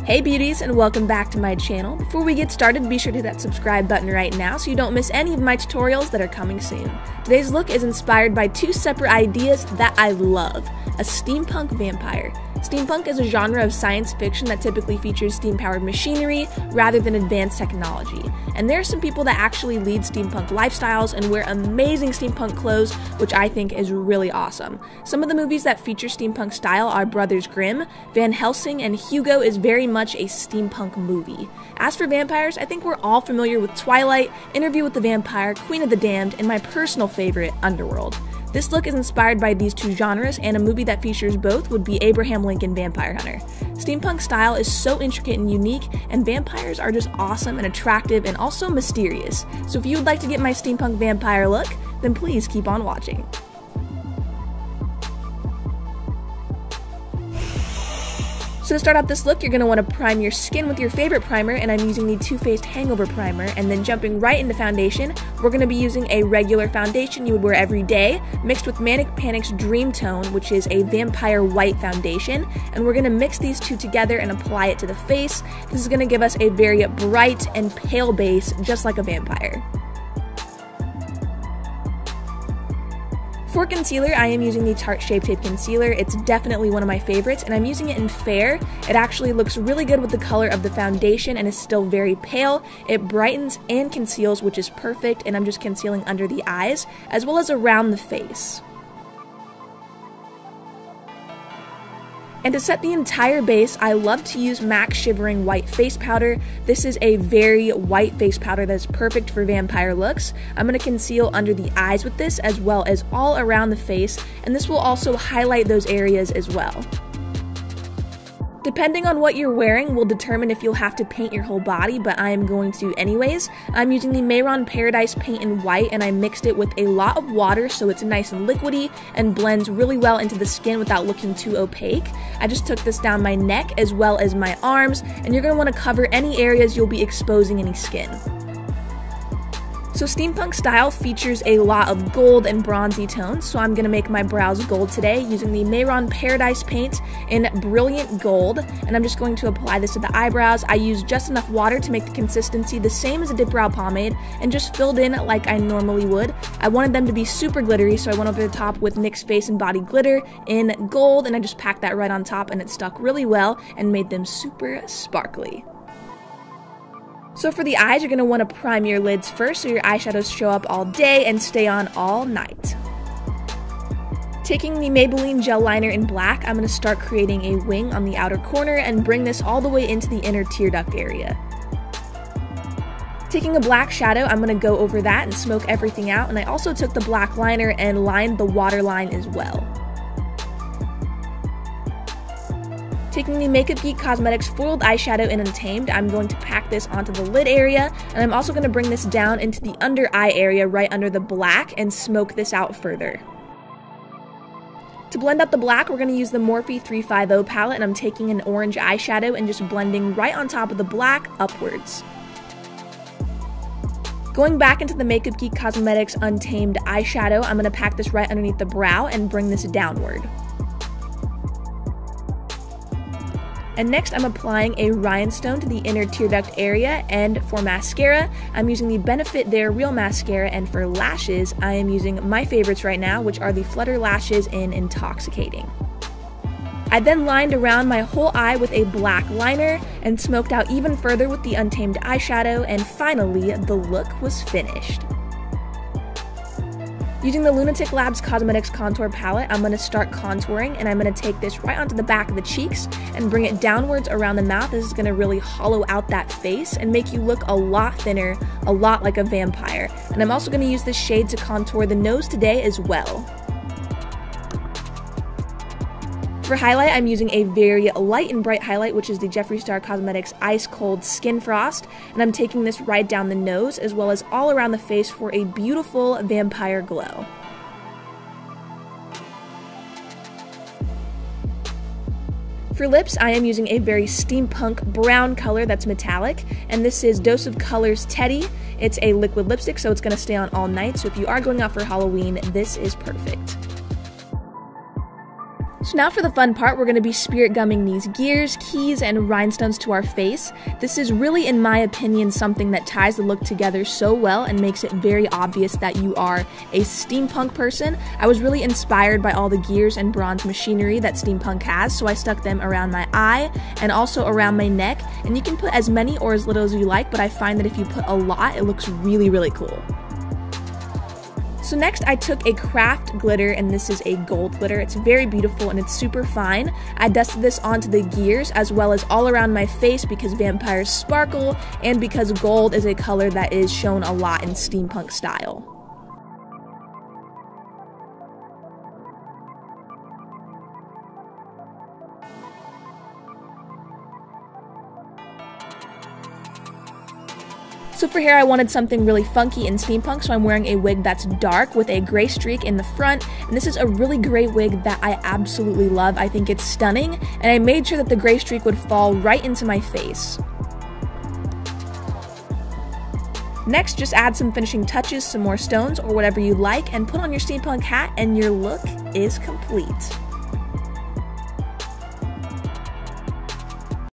Hey beauties, and welcome back to my channel. Before we get started, be sure to hit that subscribe button right now so you don't miss any of my tutorials that are coming soon. Today's look is inspired by two separate ideas that I love: a steampunk vampire. Steampunk is a genre of science fiction that typically features steam-powered machinery rather than advanced technology. And there are some people that actually lead steampunk lifestyles and wear amazing steampunk clothes, which I think is really awesome. Some of the movies that feature steampunk style are Brothers Grimm, Van Helsing, and Hugo is very much a steampunk movie. As for vampires, I think we're all familiar with Twilight, Interview with the Vampire, Queen of the Damned, and my personal favorite, Underworld. This look is inspired by these two genres, and a movie that features both would be Abraham Lincoln Vampire Hunter. Steampunk style is so intricate and unique, and vampires are just awesome and attractive and also mysterious. So if you would like to get my steampunk vampire look, then please keep on watching. So to start out this look, you're going to want to prime your skin with your favorite primer, and I'm using the Too Faced Hangover Primer. And then jumping right into foundation, we're going to be using a regular foundation you would wear every day, mixed with Manic Panic's Dream Tone, which is a vampire white foundation. And we're going to mix these two together and apply it to the face. This is going to give us a very bright and pale base, just like a vampire. For concealer, I am using the Tarte Shape Tape Concealer. It's definitely one of my favorites, and I'm using it in Fair. It actually looks really good with the color of the foundation and is still very pale. It brightens and conceals, which is perfect, and I'm just concealing under the eyes, as well as around the face. And to set the entire base, I love to use MAC Shivering White Face Powder. This is a very white face powder that is perfect for vampire looks. I'm going to conceal under the eyes with this, as well as all around the face, and this will also highlight those areas as well. Depending on what you're wearing will determine if you'll have to paint your whole body, but I am going to anyways. I'm using the Mayron Paradise paint in white, and I mixed it with a lot of water so it's nice and liquidy and blends really well into the skin without looking too opaque. I just took this down my neck as well as my arms, and you're going to want to cover any areas you'll be exposing any skin. So steampunk style features a lot of gold and bronzy tones, so I'm going to make my brows gold today using the Mayron Paradise paint in Brilliant Gold, and I'm just going to apply this to the eyebrows. I used just enough water to make the consistency the same as a dip brow pomade and just filled in like I normally would. I wanted them to be super glittery, so I went over the top with NYX Face and Body Glitter in gold, and I just packed that right on top, and it stuck really well and made them super sparkly. So for the eyes, you're going to want to prime your lids first so your eyeshadows show up all day and stay on all night. Taking the Maybelline Gel Liner in black, I'm going to start creating a wing on the outer corner and bring this all the way into the inner tear duct area. Taking a black shadow, I'm going to go over that and smoke everything out, and I also took the black liner and lined the waterline as well. Taking the Makeup Geek Cosmetics Foiled Eyeshadow in Untamed, I'm going to pack this onto the lid area, and I'm also going to bring this down into the under eye area right under the black and smoke this out further. To blend out the black, we're going to use the Morphe 350 palette, and I'm taking an orange eyeshadow and just blending right on top of the black upwards. Going back into the Makeup Geek Cosmetics Untamed eyeshadow, I'm going to pack this right underneath the brow and bring this downward. And next, I'm applying a rhinestone to the inner tear duct area, and for mascara, I'm using the Benefit There Real Mascara, and for lashes, I am using my favorites right now, which are the Flutter Lashes in Intoxicating. I then lined around my whole eye with a black liner and smoked out even further with the Untamed eyeshadow, and finally, the look was finished. Using the Lunatic Labs Cosmetics Contour Palette, I'm going to start contouring, and I'm going to take this right onto the back of the cheeks and bring it downwards around the mouth. This is going to really hollow out that face and make you look a lot thinner, a lot like a vampire. And I'm also going to use this shade to contour the nose today as well. For highlight, I'm using a very light and bright highlight, which is the Jeffree Star Cosmetics Ice Cold Skin Frost, and I'm taking this right down the nose as well as all around the face for a beautiful vampire glow. For lips, I am using a very steampunk brown color that's metallic, and this is Dose of Colors Teddy. It's a liquid lipstick, so it's going to stay on all night, so if you are going out for Halloween, this is perfect. So now for the fun part, we're going to be spirit gumming these gears, keys, and rhinestones to our face. This is really, in my opinion, something that ties the look together so well and makes it very obvious that you are a steampunk person. I was really inspired by all the gears and bronze machinery that steampunk has, so I stuck them around my eye and also around my neck. And you can put as many or as little as you like, but I find that if you put a lot, it looks really, really cool. So next I took a craft glitter, and this is a gold glitter. It's very beautiful and it's super fine. I dusted this onto the gears as well as all around my face because vampires sparkle and because gold is a color that is shown a lot in steampunk style. So for hair, I wanted something really funky and steampunk, so I'm wearing a wig that's dark with a gray streak in the front, and this is a really great wig that I absolutely love. I think it's stunning, and I made sure that the gray streak would fall right into my face. Next, just add some finishing touches, some more stones, or whatever you like, and put on your steampunk hat, and your look is complete.